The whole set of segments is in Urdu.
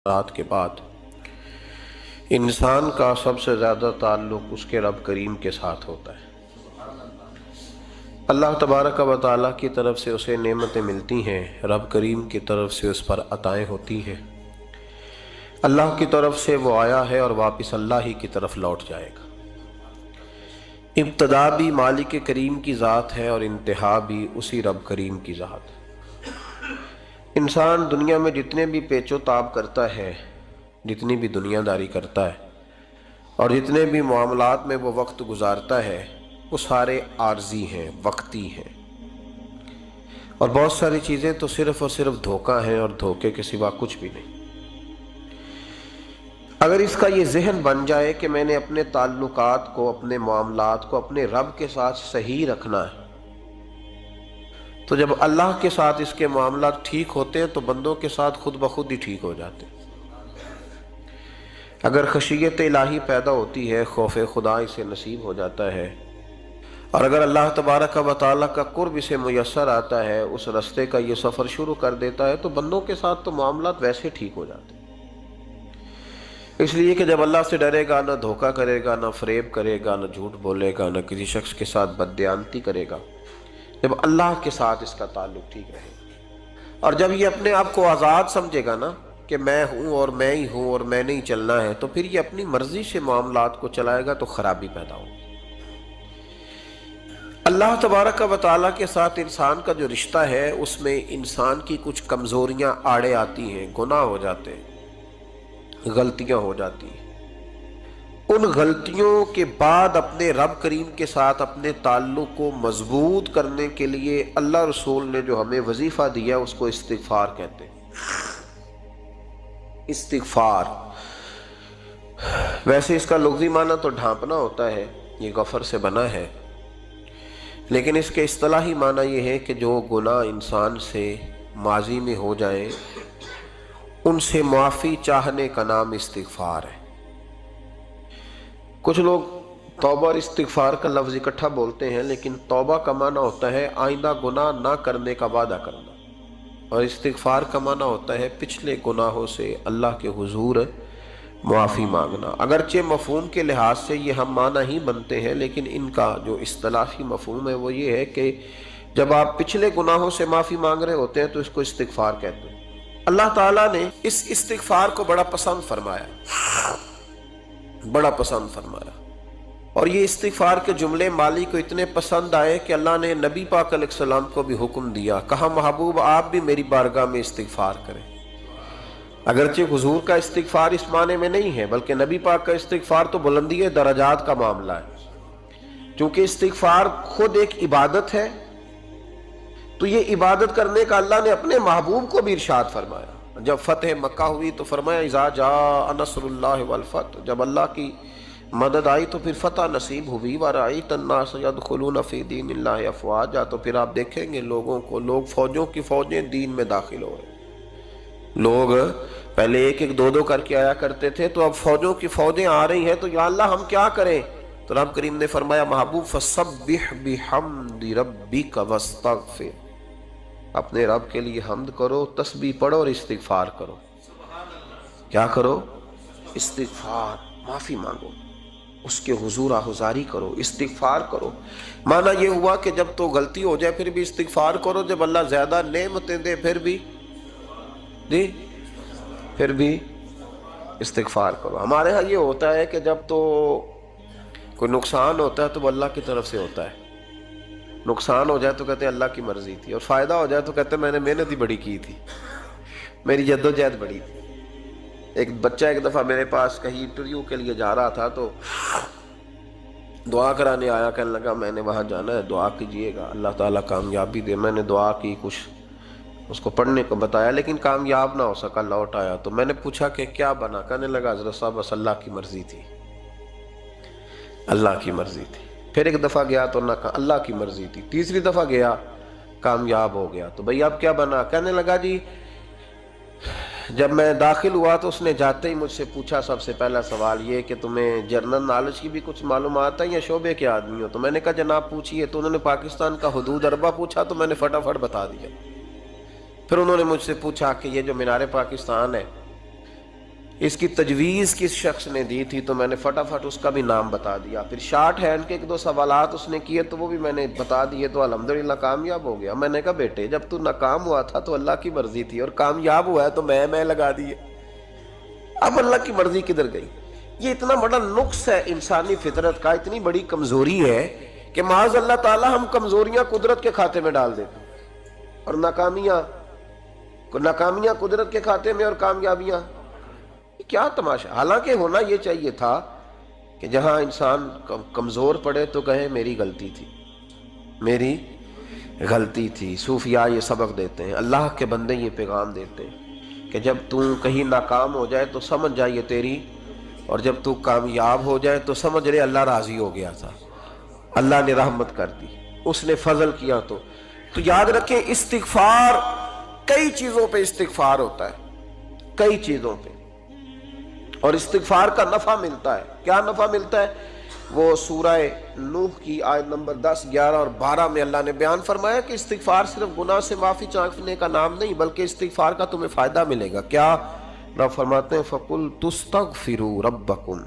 رات کے بعد انسان کا سب سے زیادہ تعلق اس کے رب کریم کے ساتھ ہوتا ہے۔ اللہ تبارک و تعالیٰ کی طرف سے اسے نعمتیں ملتی ہیں، رب کریم کی طرف سے اس پر عطائیں ہوتی ہیں۔ اللہ کی طرف سے وہ آیا ہے اور واپس اللہ ہی کی طرف لوٹ جائے گا۔ ابتدا بھی مالک کریم کی ذات ہے اور انتہا بھی اسی رب کریم کی ذات ہے۔ انسان دنیا میں جتنے بھی پیچ و تاب کرتا ہے، جتنی بھی دنیا داری کرتا ہے اور جتنے بھی معاملات میں وہ وقت گزارتا ہے، وہ سارے عارضی ہیں، وقتی ہیں، اور بہت ساری چیزیں تو صرف اور صرف دھوکہ ہیں اور دھوکے کے سوا کچھ بھی نہیں۔ اگر اس کا یہ ذہن بن جائے کہ میں نے اپنے تعلقات کو، اپنے معاملات کو اپنے رب کے ساتھ صحیح رکھنا ہے، تو جب اللہ کے ساتھ اس کے معاملات ٹھیک ہوتے ہیں تو بندوں کے ساتھ خود بخود ہی ٹھیک ہو جاتے ہیں۔ اگر خشیت الہی پیدا ہوتی ہے، خوف خدا اسے نصیب ہو جاتا ہے، اور اگر اللہ تبارک و تعالیٰ کا قرب اسے میسر آتا ہے، اس رستے کا یہ سفر شروع کر دیتا ہے، تو بندوں کے ساتھ تو معاملات ویسے ٹھیک ہو جاتے ہیں۔ اس لیے کہ جب اللہ سے ڈرے گا، نہ دھوکہ کرے گا، نہ فریب کرے گا، نہ جھوٹ بولے گا، نہ کسی شخص کے ساتھ بددیانتی کرے گا، جب اللہ کے ساتھ اس کا تعلق ٹھیک رہے گا، اور جب یہ اپنے آپ کو آزاد سمجھے گا نا کہ میں ہوں اور میں ہی ہوں اور میں نے ہی چلنا ہے، تو پھر یہ اپنی مرضی سے معاملات کو چلائے گا تو خرابی پیدا ہوگی۔ اللہ تبارک و تعالیٰ کے ساتھ انسان کا جو رشتہ ہے، اس میں انسان کی کچھ کمزوریاں آڑے آتی ہیں، گناہ ہو جاتے ہیں، غلطیاں ہو جاتی ہیں۔ ان غلطیوں کے بعد اپنے رب کریم کے ساتھ اپنے تعلق کو مضبوط کرنے کے لیے اللہ رسول نے جو ہمیں وظیفہ دیا اس کو استغفار کہتے ہیں۔ استغفار ویسے اس کا لغوی معنی تو ڈھانپنا ہوتا ہے، یہ غفر سے بنا ہے، لیکن اس کے اصطلاحی معنی یہ ہے کہ جو گناہ انسان سے ماضی میں ہو جائیں ان سے معافی چاہنے کا نام استغفار ہے۔ کچھ لوگ توبہ اور استغفار کا لفظ اکٹھا بولتے ہیں، لیکن توبہ کا معنی ہوتا ہے آئندہ گناہ نہ کرنے کا وعدہ کرنا، اور استغفار کا معنی ہوتا ہے پچھلے گناہوں سے اللہ کے حضور معافی مانگنا۔ اگرچہ مفہوم کے لحاظ سے یہ ہم معنی ہی بنتے ہیں، لیکن ان کا جو اصطلاحی مفہوم ہے وہ یہ ہے کہ جب آپ پچھلے گناہوں سے معافی مانگ رہے ہوتے ہیں تو اس کو استغفار کہتے ہیں۔ اللہ تعالیٰ نے اس استغفار کو بڑا پسند فرمایا، بڑا پسند فرمایا، اور یہ استغفار کے جملے مالی کو اتنے پسند آئے کہ اللہ نے نبی پاک علیہ السلام کو بھی حکم دیا، کہا محبوب آپ بھی میری بارگاہ میں استغفار کریں۔ اگرچہ حضور کا استغفار اس معنی میں نہیں ہے، بلکہ نبی پاک کا استغفار تو بلندی درجات کا معاملہ ہے۔ چونکہ استغفار خود ایک عبادت ہے، تو یہ عبادت کرنے کا اللہ نے اپنے محبوب کو بھی ارشاد فرمایا۔ جب فتح مکہ ہوئی تو فرمایا اذا جاء نصر اللہ والفتح، جب اللہ کی مدد آئی تو پھر فتح نصیب ہوئی، وَرَأَيْتَ النَّاسَ يَدْخُلُونَ فِي دِينِ اللَّهِ أَفْوَاجًا، تو پھر آپ دیکھیں گے لوگوں کو، لوگ فوجوں کی فوجیں دین میں داخل ہو رہے۔ لوگ پہلے ایک ایک دو دو کر کے آیا کرتے تھے، تو اب فوجوں کی فوجیں آ رہی ہیں، تو یا اللہ ہم کیا کریں؟ تو رب کریم نے فرمایا محبوب فَسَبِّحْ بِحَمْدِ رَبِّكَ وَاسْتَغْفِرْ، اپنے رب کے لیے حمد کرو، تسبیح پڑھو اور استغفار کرو۔ کیا کرو؟ استغفار، معافی مانگو، اس کے حضور آہذاری کرو، استغفار کرو۔ معنی یہ ہوا کہ جب تو غلطی ہو جائے پھر بھی استغفار کرو، جب اللہ زیادہ نعمتیں دے پھر بھی استغفار کرو۔ ہمارے ہاں یہ ہوتا ہے کہ جب تو کوئی نقصان ہوتا ہے تو وہ اللہ کی طرف سے ہوتا ہے، نقصان ہو جائے تو کہتے ہیں اللہ کی مرضی تھی، اور فائدہ ہو جائے تو کہتے ہیں میں نے محنت ہی بڑی کی تھی، میری جدوجہد بڑی تھی۔ ایک بچہ ایک دفعہ میرے پاس کہیں انٹرویو کے لیے جا رہا تھا، تو دعا کرانے آیا، کہنے لگا میں نے وہاں جانا ہے، دعا کیجئے گا اللہ تعالیٰ کامیابی دے۔ میں نے دعا کی، کچھ اس کو پڑھنے کو بتایا، لیکن کامیاب نہ ہو سکا، لوٹ آیا۔ تو میں نے پوچھا کہ کیا بنا؟ کہنے لگا حضرت صاحب بس اللہ کی مرضی تھی، اللہ کی مرضی تھی۔ پھر ایک دفعہ گیا تو نہ کہا اللہ کی مرضی تھی، تیسری دفعہ گیا کامیاب ہو گیا۔ تو بھئی اب کیا بنا؟ کہنے لگا جی جب میں داخل ہوا تو اس نے جاتے ہی مجھ سے پوچھا سب سے پہلا سوال یہ کہ تمہیں جنرل نالج کی بھی کچھ معلومات ہے یا شعبے کے آدمی ہو؟ تو میں نے کہا جناب پوچھئے۔ تو انہوں نے پاکستان کا حدود اربہ پوچھا تو میں نے فٹافٹ بتا دیا۔ پھر انہوں نے مجھ سے پوچھا کہ یہ جو مینار پاکستان ہے اس کی تجویز کس شخص نے دی تھی تو میں نے فٹافٹ اس کا بھی نام بتا دیا. پھر شارٹ ہینڈ کے ایک دو سوالات اس نے کیے تو وہ بھی میں نے بتا دیے تو الحمدللہ کامیاب ہو گیا. میں نے کہا بیٹے جب تو ناکام ہوا تھا تو اللہ کی مرضی تھی، اور کامیاب ہوا ہے تو میں لگا دیے. اب اللہ کی مرضی کدھر گئی؟ یہ اتنا بڑا نقص ہے انسانی فطرت کا، اتنی بڑی کمزوری ہے کہ معاذ اللہ تعالی ہم کمزوریاں قدرت کے کھاتے میں ڈال دیتے ہیں، اور ناکامیاں قدرت کے کھاتے میں اور کامیابیاں. کیا تماشا! حالانکہ ہونا یہ چاہیے تھا کہ جہاں انسان کمزور پڑے تو کہے میری غلطی تھی. صوفیاء یہ سبق دیتے ہیں، اللہ کے بندے یہ پیغام دیتے ہیں کہ جب تو کہیں ناکام ہو جائے تو سمجھ جائے تیری، اور جب تو کامیاب ہو جائے تو سمجھ رہے اللہ راضی ہو گیا تھا، اللہ نے رحمت کر دی، اس نے فضل کیا. تو یاد رکھیں استغفار، کئی چیزوں پہ استغفار ہوتا ہے، کئی چیزوں پہ، اور استغفار کا نفع ملتا ہے. کیا نفع ملتا ہے؟ وہ سورہ نوح کی آیت نمبر 10، 11 اور 12 میں اللہ نے بیان فرمایا کہ استغفار صرف گناہ سے معافی چاہنے کا نام نہیں، بلکہ استغفار کا تمہیں فائدہ ملے گا. کیا؟ رب فرماتے ہیں فَقُلْ تُسْتَغْفِرُوا رَبَّكُمْ.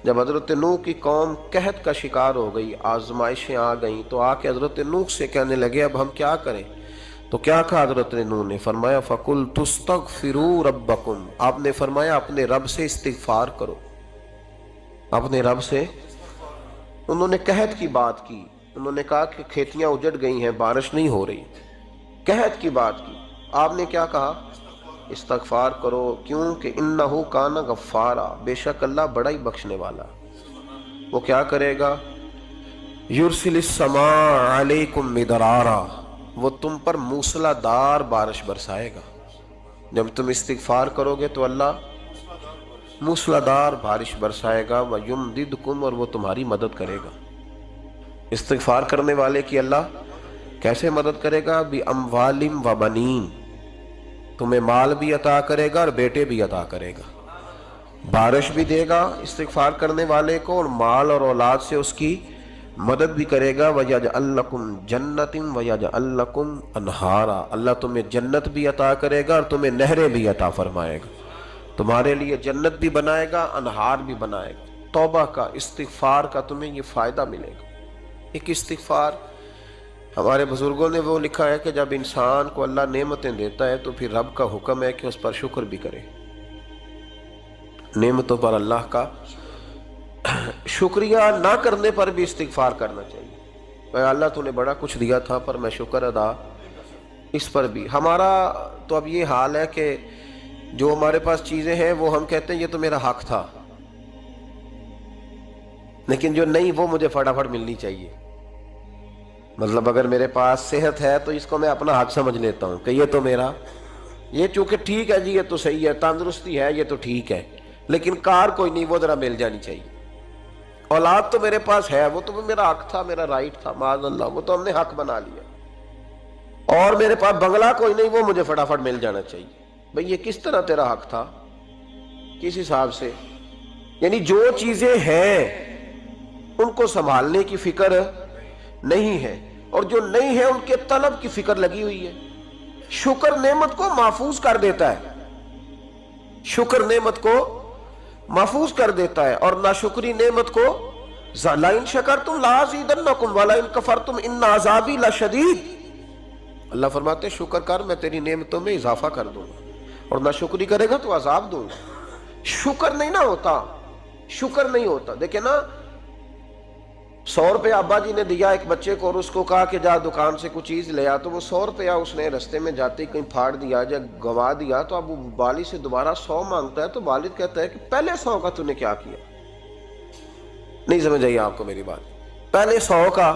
جب حضرت نوح کی قوم قحط کا شکار ہو گئی، آزمائشیں آ گئیں، تو آ کے حضرت نوح سے کہنے لگے اب ہم کیا کریں؟ تو کیا کہا حضرت نوح نے؟ فرمایا فَقُلْ تُسْتَغْفِرُوا رَبَّكُمْ. آپ نے فرمایا اپنے رب سے استغفار کرو، اپنے رب سے. انہوں نے قحط کی بات کی، انہوں نے کہا کہ کھیتیاں اجڑ گئی ہیں، بارش نہیں ہو رہی، قحط کی بات کی. آپ نے کیا کہا؟ استغفار کرو. کیوں کہ انہو کان غفارا، بے شک اللہ بڑا ہی بخشنے والا. وہ کیا کرے گا؟ یرسل السماء علیکم مدرارا، وہ تم پر موسلا دار بارش برسائے گا. جب تم استغفار کرو گے تو اللہ موسلا دار بارش برسائے گا. وَيُمْدِدْكُمْ، اور وہ تمہاری مدد کرے گا. استغفار کرنے والے کی اللہ کیسے مدد کرے گا؟ بِأَمْوَالٍ وَبَنِينَ، تمہیں مال بھی عطا کرے گا اور بیٹے بھی عطا کرے گا. بارش بھی دے گا استغفار کرنے والے کو، اور مال اور اولاد سے اس کی مدد بھی کرے گا. وَيَجْعَلْ لَكُمْ جَنَّةٍ وَيَجْعَلْ لَكُمْ أَنْهَارًا، اللہ تمہیں جنت بھی عطا کرے گا اور تمہیں نہریں بھی عطا فرمائے گا. تمہارے لیے جنت بھی بنائے گا، انہار بھی بنائے گا. توبہ کا، استغفار کا تمہیں یہ فائدہ ملے گا. ایک استغفار، ہمارے بزرگوں نے وہ لکھا ہے کہ جب انسان کو اللہ نعمتیں دیتا ہے تو پھر رب کا حکم ہے کہ اس پر شکر بھی کرے. نعمتوں پر اللہ کا شکریہ نہ کرنے پر بھی استغفار کرنا چاہیے. اے اللہ تو نے بڑا کچھ دیا تھا پر میں شکر ادا اس پر بھی. ہمارا تو اب یہ حال ہے کہ جو ہمارے پاس چیزیں ہیں وہ ہم کہتے ہیں یہ تو میرا حق تھا، لیکن جو نہیں وہ مجھے فٹافٹ ملنی چاہیے. مطلب اگر میرے پاس صحت ہے تو اس کو میں اپنا حق سمجھ لیتا ہوں کہ یہ تو میرا، یہ چونکہ ٹھیک ہے جی، یہ تو صحیح ہے، تندرستی ہے یہ تو ٹھیک ہے، لیکن کار کوئی نہیں، وہ ذرا مل جانی چاہیے. اولاد تو میرے پاس ہے، وہ تو میرا حق تھا، میرا رائٹ تھا، معاذ اللہ وہ تو ہم نے حق بنا لیا. اور میرے پاس بنگلہ کوئی نہیں، وہ مجھے فٹافٹ مل جانا چاہیے. بھئی یہ کس طرح تیرا حق تھا؟ کس حساب سے؟ یعنی جو چیزیں ہیں ان کو سنبھالنے کی فکر نہیں ہے، اور جو نہیں ہے ان کے طلب کی فکر لگی ہوئی ہے. شکر نعمت کو محفوظ کر دیتا ہے، شکر نعمت کو محفوظ کر دیتا ہے، اور ناشکری نعمت کو لَئِن شَكَرْتُمْ لَأَزِيدَنَّكُمْ وَلَئِن كَفَرْتُمْ إِنَّ عَذَابِي لَشَدِيدٌ. اللہ فرماتے ہیں شکر کر، میں تیری نعمتوں میں اضافہ کر دوں گا، اور ناشکری کرے گا تو عذاب دوں گا. شکر نہیں نہ ہوتا، شکر نہیں ہوتا. دیکھیں نا، 100 روپے ابا جی نے دیا ایک بچے کو اور اس کو کہا کہ جا دکان سے کچھ چیز لے آ، تو وہ 100 روپیہ اس نے رستے میں جاتے کہیں پھاڑ دیا یا گوا دیا، تو اب وہ والد سے دوبارہ 100 مانگتا ہے. تو والد کہتا ہے کہ پہلے 100 کا تو نے کیا کیا؟ نہیں سمجھ آئی آپ کو میری بات؟ پہلے 100 کا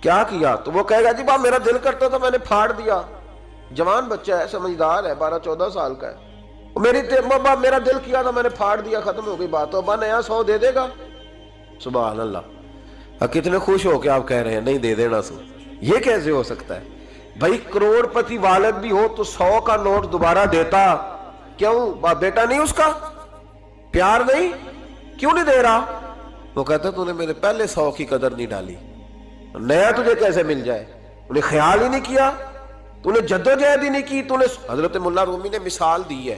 کیا کیا؟ تو وہ کہے گا جی باپ میرا دل کرتا تھا میں نے پھاڑ دیا. جوان بچہ ہے، سمجھدار ہے، 12-14 سال کا ہے. میرا دل کیا تھا میں نے پھاڑ دیا، ختم ہو گئی بات. تو ابا نیا 100 دے دے گا؟ سبحان اللہ. کتنے خوش ہو کے آپ کہہ رہے ہیں نہیں دے دینا سو. یہ کیسے ہو سکتا ہے؟ بھائی کروڑ پتی والد بھی ہو تو 100 کا نوٹ دوبارہ دیتا کیوں؟ بیٹا نہیں اس کا؟ پیار نہیں؟ کیوں نہیں دے رہا؟ وہ کہتا تو نے میرے پہلے 100 کی قدر نہیں ڈالی، نیا تجھے کیسے مل جائے؟ انہیں خیال ہی نہیں کیا، تو نے جدوجہد ہی نہیں کی. تو نے حضرت مولا رومی نے مثال دی ہے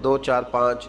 2 4 5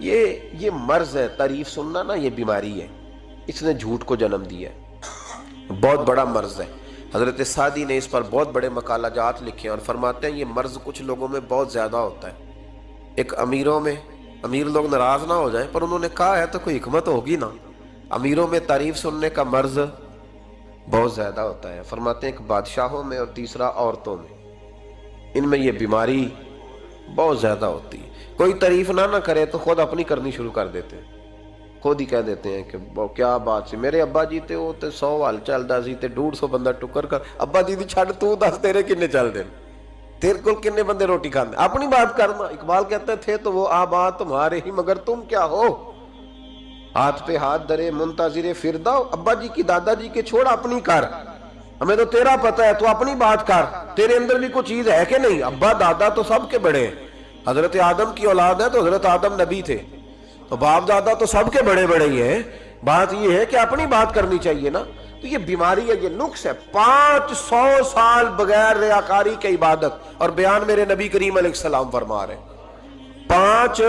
یہ مرض ہے، تعریف سننا نا یہ بیماری ہے، اس نے جھوٹ کو جنم دیا ہے، بہت بڑا مرض ہے۔ حضرت سعدی نے اس پر بہت بڑے مقالہ جات لکھے ہیں اور فرماتے ہیں یہ مرض کچھ لوگوں میں بہت زیادہ ہوتا ہے۔ ایک امیروں میں، امیر لوگ ناراض نہ ہو جائیں پر انہوں نے کہا ہے تو کوئی حکمت ہوگی نا، امیروں میں تعریف سننے کا مرض بہت زیادہ ہوتا ہے۔ فرماتے ہیں ایک بادشاہوں میں اور تیسرا عورتوں میں، ان میں یہ بیماری بہت زیادہ ہوتی ہے۔ کوئی تعریف نہ کرے تو خود اپنی کرنی شروع کر دیتے ہیں، خود ہی کہہ دیتے ہیں کہ کیا بات سی، میرے ابا جی تے وہ تے 100 حال چلدا سی تے 150 بندہ ٹکر کر، ابا جی دی چھڑ تو دس تیرے کنے چل دے، تیرے کول کنے بندے روٹی کھاندے، اپنی بات کرنا۔ اقبال کہتے تھے تو وہ آبا تمہارے ہی مگر تم کیا ہو، ہاتھ پہ ہاتھ درے منتظر فرداؤ، ابا جی کی دادا جی کے چھوڑ اپنی کر، ہمیں تو تیرا پتہ ہے، تو اپنی بات کر، تیرے اندر بھی کوئی چیز ہے کہ نہیں۔ ابا دادا تو سب کے بڑے ہیں، حضرت آدم کی اولاد ہے تو حضرت آدم نبی تھے، تو باپ دادا تو سب کے بڑے بڑے ہی ہیں، بات یہ ہے کہ اپنی بات کرنی چاہیے نا۔ تو یہ بیماری ہے، یہ نقص ہے۔ 500 سال بغیر ریاکاری کی عبادت، اور بیان میرے نبی کریم علیہ السلام فرما رہے ہیں 5،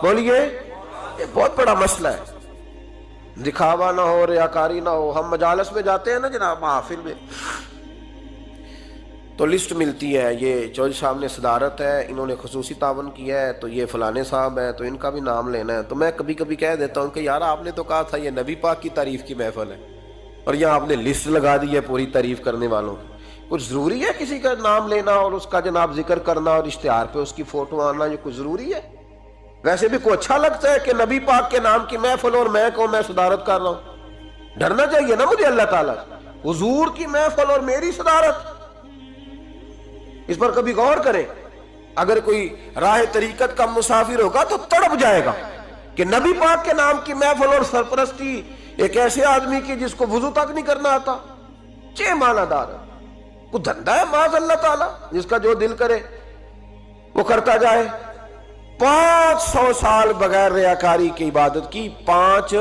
بولیے، یہ بہت بڑا مسئلہ ہے۔ دکھاوا نہ ہو، ریاکاری نہ ہو۔ ہم مجالس میں جاتے ہیں نا جناب، محافل میں، تو لسٹ ملتی ہے، یہ چودھری صاحب نے صدارت ہے، انہوں نے خصوصی تعاون کیا ہے، تو یہ فلانے صاحب ہے، تو ان کا بھی نام لینا ہے۔ تو میں کبھی کبھی کہہ دیتا ہوں کہ یار آپ نے تو کہا تھا یہ نبی پاک کی تعریف کی محفل ہے، اور یہاں آپ نے لسٹ لگا دی ہے پوری تعریف کرنے والوں کی۔ کچھ ضروری ہے کسی کا نام لینا اور اس کا جناب ذکر کرنا اور اشتہار پہ اس کی فوٹو آنا، یہ کچھ ضروری ہے؟ ویسے بھی کوئی اچھا لگتا ہے کہ نبی پاک کے نام کی محفل اور میں صدارت کر رہا ہوں؟ ڈرنا چاہیے نا مجھے اللہ تعالیٰ، حضور کی محفل اور میری صدارت، اس پر کبھی غور کریں۔ اگر کوئی راہ طریقت کا مسافر ہوگا تو تڑپ جائے گا کہ نبی پاک کے نام کی محفل اور سرپرستی ایک ایسے آدمی کی جس کو وضو تک نہیں کرنا آتا، چھ معنی دار ہے، کوئی دھندا ہے معاذ اللہ تعالیٰ، جس کا جو دل کرے وہ کرتا جائے۔ 500 سال بغیر ریاکاری کی عبادت کی، 5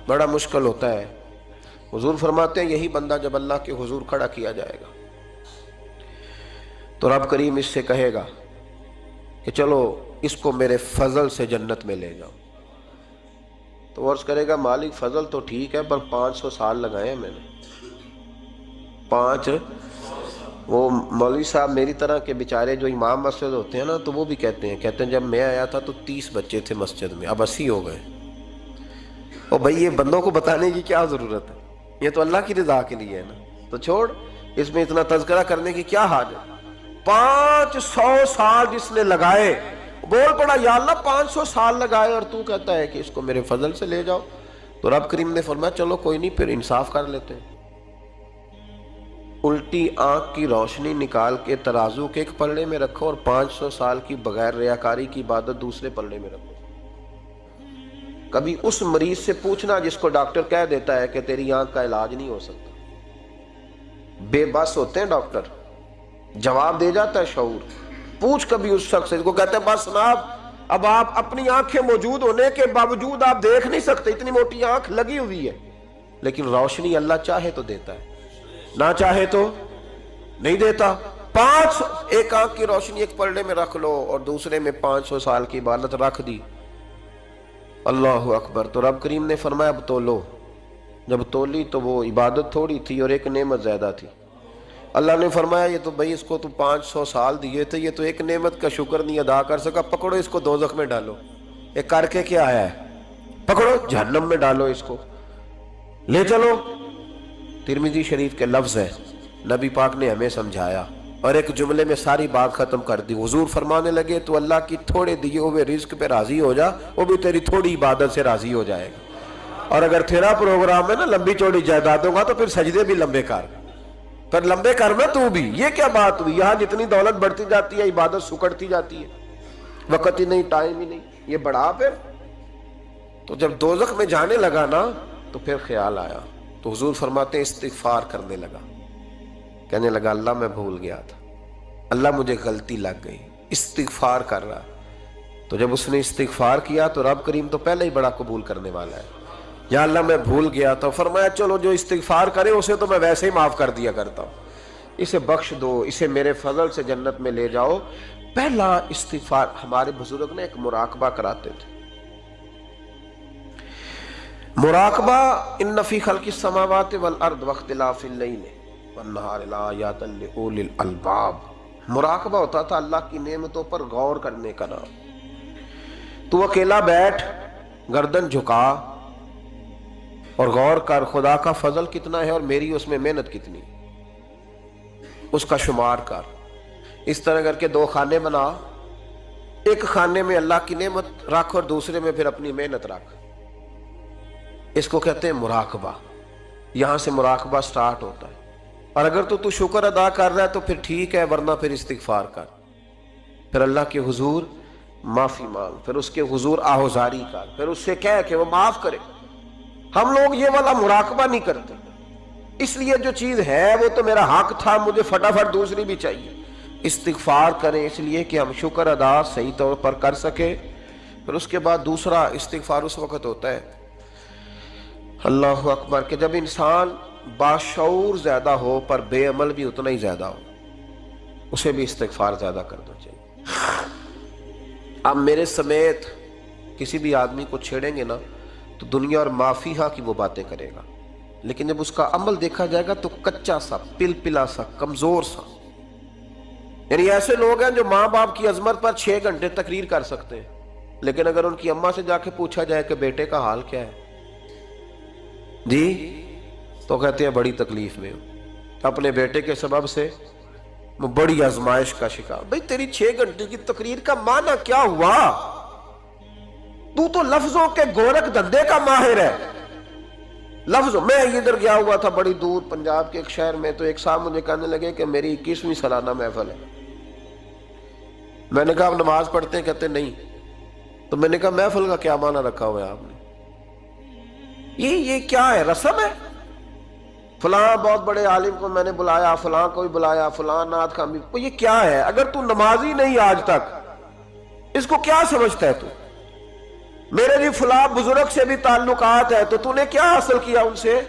بڑا مشکل ہوتا ہے۔ حضور فرماتے ہیں یہی بندہ جب اللہ کے حضور کھڑا کیا جائے گا تو رب کریم اس سے کہے گا کہ چلو اس کو میرے فضل سے جنت میں لے جاؤ۔ تو عرض کرے گا مالک فضل تو ٹھیک ہے پر 500 سال لگائے ہیں میں نے، 5۔ وہ مولوی صاحب میری طرح کے بیچارے جو امام مسجد ہوتے ہیں نا، تو وہ بھی کہتے ہیں جب میں آیا تھا تو 30 بچے تھے مسجد میں، اب 80 ہو گئے۔ اور بھائی یہ بندوں کو بتانے کی کیا ضرورت ہے، یہ تو اللہ کی رضا کے لیے ہے نا، تو چھوڑ، اس میں اتنا تذکرہ کرنے کی کیا حاجت۔ 500 سال جس نے لگائے، بول پڑا یا اللہ 500 سال لگائے اور تو کہتا ہے کہ اس کو میرے فضل سے لے جاؤ۔ تو رب کریم نے فرمایا چلو کوئی نہیں، پھر انصاف کر لیتے ہیں، الٹی آنکھ کی روشنی نکال کے ترازو کے ایک پلڑے میں رکھو اور 500 سال کی بغیر ریاکاری کی عبادت دوسرے پلڑے میں رکھو۔ کبھی اس مریض سے پوچھنا جس کو ڈاکٹر کہہ دیتا ہے کہ تیری آنکھ کا علاج نہیں ہو سکتا، بے بس ہوتے ہیں ڈاکٹر، جواب دے جاتا ہے شعور۔ پوچھ کبھی اس شخص سے، کو کہتے ہیں بس جناب اب آپ اپنی آنکھیں موجود ہونے کے باوجود آپ دیکھ نہیں سکتے، اتنی موٹی آنکھ لگی ہوئی ہے، لیکن روشنی اللہ چاہے تو دیتا ہے، نہ چاہے تو نہیں دیتا۔ 500 ایک آنکھ کی روشنی ایک پلڑے میں رکھ لو اور دوسرے میں 500 سال کی عبادت رکھ دی، اللہ اکبر۔ تو رب کریم نے فرمایا اب تولو۔ جب تولی تو وہ عبادت تھوڑی تھی اور ایک نعمت زیادہ تھی۔ اللہ نے فرمایا یہ تو بھائی اس کو تو 500 سال دیے تھے، یہ تو ایک نعمت کا شکر نہیں ادا کر سکا، پکڑو اس کو دوزخ میں ڈالو۔ ایک کر کے کیا آیا ہے، پکڑو جہنم میں ڈالو، اس کو لے چلو۔ ترمذی شریف کے لفظ ہے، نبی پاک نے ہمیں سمجھایا اور ایک جملے میں ساری بات ختم کر دی۔ حضور فرمانے لگے تو اللہ کی تھوڑے دیے ہوئے رزق پہ راضی ہو جا، وہ بھی تیری تھوڑی عبادت سے راضی ہو جائے گا۔ اور اگر تیرا پروگرام ہے نا لمبی چوڑی جائیدادوں کا، تو پھر سجدے بھی لمبے کر، پھر لمبے کرنا تو بھی۔ یہ کیا بات ہوئی، یہاں جتنی دولت بڑھتی جاتی ہے عبادت سکڑتی جاتی ہے، وقت ہی نہیں، ٹائم ہی نہیں، یہ بڑھا پھر۔ تو جب دوزخ میں جانے لگا نا تو پھر خیال آیا، تو حضور فرماتے ہیں استغفار کرنے لگا، کہنے لگا اللہ میں بھول گیا تھا، اللہ مجھے غلطی لگ گئی، استغفار کر رہا۔ تو جب اس نے استغفار کیا تو رب کریم تو پہلے ہی بڑا قبول کرنے والا ہے، یا اللہ میں بھول گیا تو فرمایا چلو جو استغفار کرے اسے تو میں ویسے ہی معاف کر دیا کرتا ہوں، اسے بخش دو، اسے میرے فضل سے جنت میں لے جاؤ۔ پہلا استغفار ہمارے بزرگ نے ایک مراقبہ کراتے تھے. مراقبہ ان فی خلق السماوات والارض واختلاف اللیل والنہار لآیات لأولی الالباب. مراقبہ ہوتا تھا اللہ کی نعمتوں پر غور کرنے کا نام. تو اکیلا بیٹھ، گردن جھکا اور غور کر خدا کا فضل کتنا ہے اور میری اس میں محنت کتنی، اس کا شمار کر. اس طرح کر کے 2 خانے بنا، ایک خانے میں اللہ کی نعمت رکھ اور دوسرے میں پھر اپنی محنت رکھ. اس کو کہتے ہیں مراقبہ. یہاں سے مراقبہ سٹارٹ ہوتا ہے. اور اگر تو شکر ادا کر رہا ہے تو پھر ٹھیک ہے، ورنہ پھر استغفار کر، پھر اللہ کے حضور معافی مانگ، پھر اس کے حضور آہوزاری کر، پھر اس سے کہہ کہ وہ معاف کرے. ہم لوگ یہ والا مراقبہ نہیں کرتے، اس لیے جو چیز ہے وہ تو میرا حق تھا، مجھے فٹافٹ دوسری بھی چاہیے. استغفار کریں اس لیے کہ ہم شکر ادا صحیح طور پر کر سکے. پھر اس کے بعد دوسرا استغفار اس وقت ہوتا ہے اللہ اکبر کہ جب انسان باشعور زیادہ ہو پر بے عمل بھی اتنا ہی زیادہ ہو، اسے بھی استغفار زیادہ کرنا چاہیے. اب میرے سمیت کسی بھی آدمی کو چھیڑیں گے نا تو دنیا اور مافیہا کی وہ باتیں کرے گا، لیکن جب اس کا عمل دیکھا جائے گا تو کچا سا، پلپلا سا، کمزور سا. یعنی ایسے لوگ ہیں جو ماں باپ کی عظمت پر 6 گھنٹے تقریر کر سکتے ہیں، لیکن اگر ان کی اماں سے جا کے پوچھا جائے کہ بیٹے کا حال کیا ہے جی، تو کہتے ہیں بڑی تکلیف میں ہوں، اپنے بیٹے کے سبب سے بڑی آزمائش کا شکار. بھئی تیری 6 گھنٹے کی تقریر کا معنی کیا ہوا؟ تو لفظوں کے گورکھ دھندے کا ماہر ہے. لفظوں میں ادھر گیا ہوا تھا بڑی دور پنجاب کے ایک شہر میں، تو ایک صاحب مجھے کہنے لگے کہ میری 21ویں سالانہ محفل ہے. میں نے کہا آپ نماز پڑھتے ہیں؟ کہتے نہیں. تو میں نے کہا محفل کا کیا معنی رکھا ہوا ہے آپ نے؟ یہ کیا ہے، رسم ہے؟ فلاں بہت بڑے عالم کو میں نے بلایا، فلاں کو بھی بلایا، فلاں نعت خواں بھی. یہ کیا ہے؟ اگر تو نمازی نہیں آج تک، اس کو کیا سمجھتا ہے تو؟ میرے بھی فلاں بزرگ سے بھی تعلقات ہے، تو نے کیا حاصل کیا ان سے؟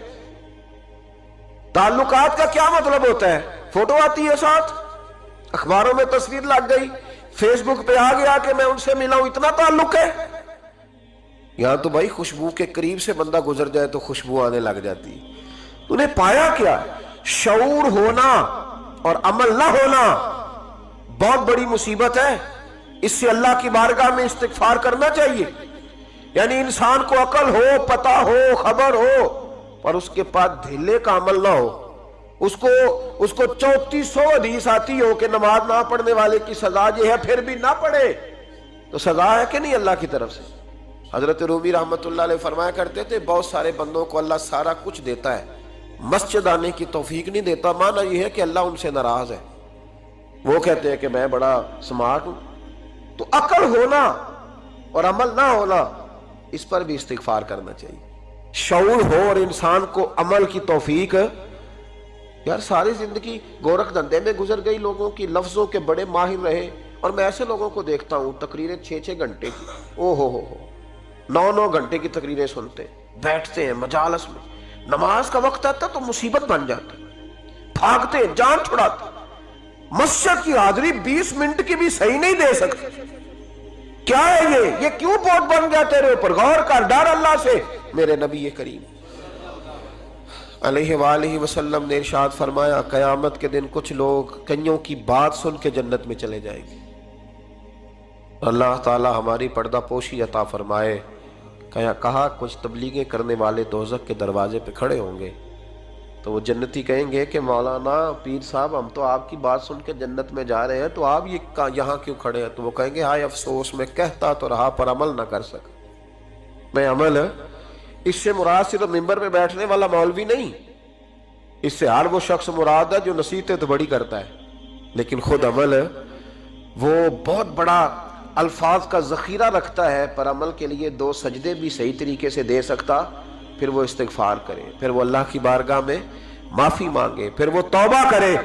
تعلقات کا کیا مطلب ہوتا ہے؟ فوٹو آتی ہے ساتھ، اخباروں میں تصویر لگ گئی، فیس بک پہ آ گیا کہ میں ان سے ملا ہوں، اتنا تعلق ہے؟ یہاں تو بھائی خوشبو کے قریب سے بندہ گزر جائے تو خوشبو آنے لگ جاتی. تو نے پایا کیا؟ شعور ہونا اور عمل نہ ہونا بہت بڑی مصیبت ہے. اس سے اللہ کی بارگاہ میں استغفار کرنا چاہیے. یعنی انسان کو عقل ہو، پتہ ہو، خبر ہو، پر اس کے پاس دھلے کا عمل نہ ہو. اس کو 3400 حدیث آتی ہو کہ نماز نہ پڑھنے والے کی سزا یہ ہے، پھر بھی نہ پڑھے تو سزا ہے کہ نہیں اللہ کی طرف سے؟ حضرت رومی رحمت اللہ علیہ فرمایا کرتے تھے بہت سارے بندوں کو اللہ سارا کچھ دیتا ہے، مسجد آنے کی توفیق نہیں دیتا. معنی یہ ہے کہ اللہ ان سے ناراض ہے. وہ کہتے ہیں کہ میں بڑا سمارٹ ہوں. تو عقل ہونا اور عمل نہ ہونا، اس پر بھی استغفار کرنا چاہیے. شعور ہو اور انسان کو عمل کی توفیق. یار ساری زندگی گورکھ دھندے میں گزر گئی لوگوں کی، لفظوں کے بڑے ماہر رہے، اور میں ایسے لوگوں کو دیکھتا ہوں تقریریں 6 گھنٹے کی، او ہو 9 گھنٹے کی تقریریں سنتے بیٹھتے ہیں مجالس میں. نماز کا وقت آتا تو مصیبت بن جاتا، بھاگتے ہیں، جان چھڑاتے. مسجد کی حاضری 20 منٹ کی بھی صحیح نہیں دے سکتے. کیا ہے یہ کیوں بوجھ بن گیا تیرے اوپر؟ غور کر، ڈر اللہ سے. میرے نبی کریم علیہ وآلہ وسلم نے ارشاد فرمایا قیامت کے دن کچھ لوگ کئیوں کی بات سن کے جنت میں چلے جائیں گے. اللہ تعالی ہماری پردہ پوشی عطا فرمائے. کہا کچھ تبلیغیں کرنے والے دوزخ کے دروازے پہ کھڑے ہوں گے تو وہ جنتی کہیں گے کہ مولانا پیر صاحب ہم تو آپ کی بات سن کے جنت میں جا رہے ہیں، تو آپ یہاں کیوں کھڑے ہیں؟ تو وہ کہیں گے ہائے افسوس، میں کہتا تو رہا پر عمل نہ کر سکا. میں عمل، اس سے مراد صرف ممبر پہ بیٹھنے والا مولوی نہیں، اس سے ہر وہ شخص مراد ہے جو نصیحتیں تو بڑی کرتا ہے لیکن خود عمل وہ بہت بڑا الفاظ کا ذخیرہ رکھتا ہے، پر عمل کے لیے 2 سجدے بھی صحیح طریقے سے دے سکتا. پھر وہ استغفار کرے، پھر وہ اللہ کی بارگاہ میں معافی مانگے، پھر وہ توبہ کرے.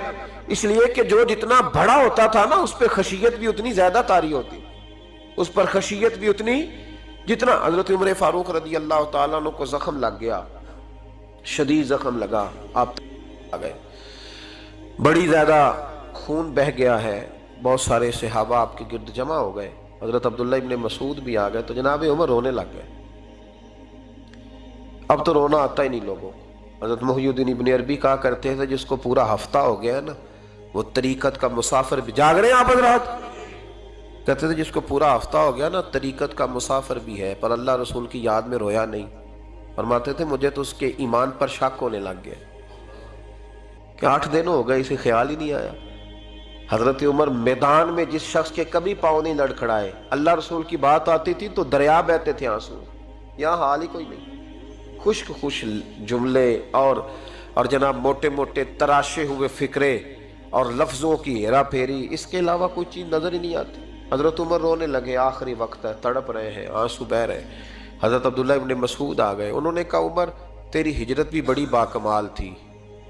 اس لیے کہ جو جتنا بڑا ہوتا تھا نا اس پہ خشیت بھی اتنی زیادہ طاری ہوتی، اس پر خشیت بھی اتنی جتنا. حضرت عمر فاروق رضی اللہ تعالیٰ عنہ کو زخم لگ گیا، شدید زخم لگا، آپ آ گئے، بڑی زیادہ خون بہ گیا ہے، بہت سارے صحابہ آپ کے گرد جمع ہو گئے، حضرت عبداللہ ابن مسعود بھی آ گئے، تو جناب عمر رونے لگ گئے۔ اب تو رونا آتا ہی نہیں لوگوں کو۔ حضرت محی الدین ابن عربی کہا کرتے تھے جس کو پورا ہفتہ ہو گیا ہے نا، وہ طریقت کا مسافر بھی، جاگ رہے ہیں آپ حضرات؟ کہتے تھے جس کو پورا ہفتہ ہو گیا نا طریقت کا مسافر بھی ہے، پر اللہ رسول کی یاد میں رویا نہیں۔ فرماتے تھے مجھے تو اس کے ایمان پر شک ہونے لگ گیا کہ 8 دن ہو گئے اسے خیال ہی نہیں آیا۔ حضرت عمر میدان میں جس شخص کے کبھی پاؤں نہیں لڑکھڑائے، اللہ رسول کی بات آتی تھی تو دریا بہتے تھے آنسو، یہاں حال ہی کوئی نہیں۔ خشک جملے اور جناب موٹے موٹے تراشے ہوئے فکرے اور لفظوں کی ہیرا پھیری، اس کے علاوہ کوئی چیز نظر ہی نہیں آتی۔ حضرت عمر رونے لگے، آخری وقت ہے، تڑپ رہے ہیں، آنسو بہ رہے ہیں۔ حضرت عبداللہ ابن مسعود آ گئے، انہوں نے کہا عمر تیری ہجرت بھی بڑی باکمال تھی،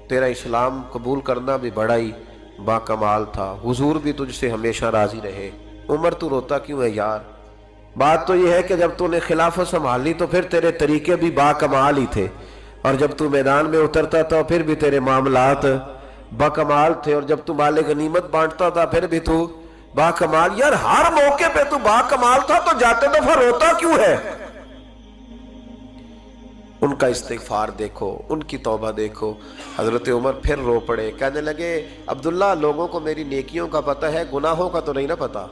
تیرا اسلام قبول کرنا بھی بڑا ہی باکمال تھا، حضور بھی تجھ سے ہمیشہ راضی رہے۔ عمر تو روتا کیوں ہے یار؟ بات تو یہ ہے کہ جب تو نے خلافت سنبھالی تو پھر تیرے طریقے بھی باکمال ہی تھے، اور جب تو میدان میں اترتا تھا پھر بھی تیرے معاملات باکمال تھے، اور جب تو مال غنیمت بانٹتا تھا پھر بھی تو باکمال۔ یار ہر موقع پہ تو باکمال تھا تو جاتے دفعہ روتا کیوں ہے؟ ان کا استغفار دیکھو، ان کی توبہ دیکھو۔ حضرت عمر پھر رو پڑے، کہنے لگے عبداللہ لوگوں کو میری نیکیوں کا پتہ ہے، گناہوں کا تو نہیں نہ پتہ۔